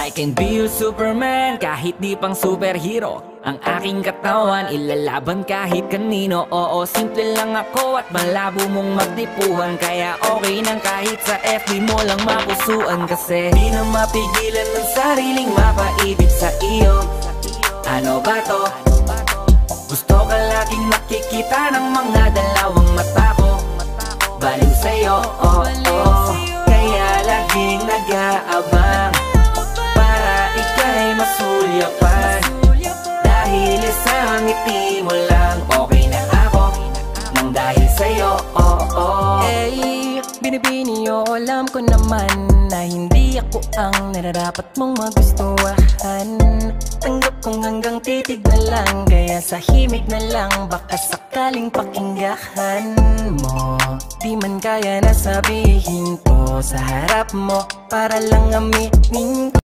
I can be your Superman, kahit di pang superhero. Ang aking katawan, ilalaban kahit kanino. Oo, simple lang ako at malabo mong magdipuhan. Kaya okay nang kahit sa FB mo lang mapusuan. Kasi di na mapigilan ng sariling mapaibig sa iyo. Ano ba to? Gusto ka laging nakikita ng mga dalawang mata ko. Baliw sa'yo, oh, oh. Kaya laging nag-aabang para ika'y masulyapan. Dahil isang ngiti mo lang, okay na ako nang dahil sa'yo, oh, oh. Hey, binibini o alam ko naman na hindi ako ang nararapat mong magustuhan. Tanggap kong hanggang titig na lang, kaya sa himig na lang baka sakaling pakinggan mo. Di man kaya na sabihin ko sa harap mo para lang aminin ko.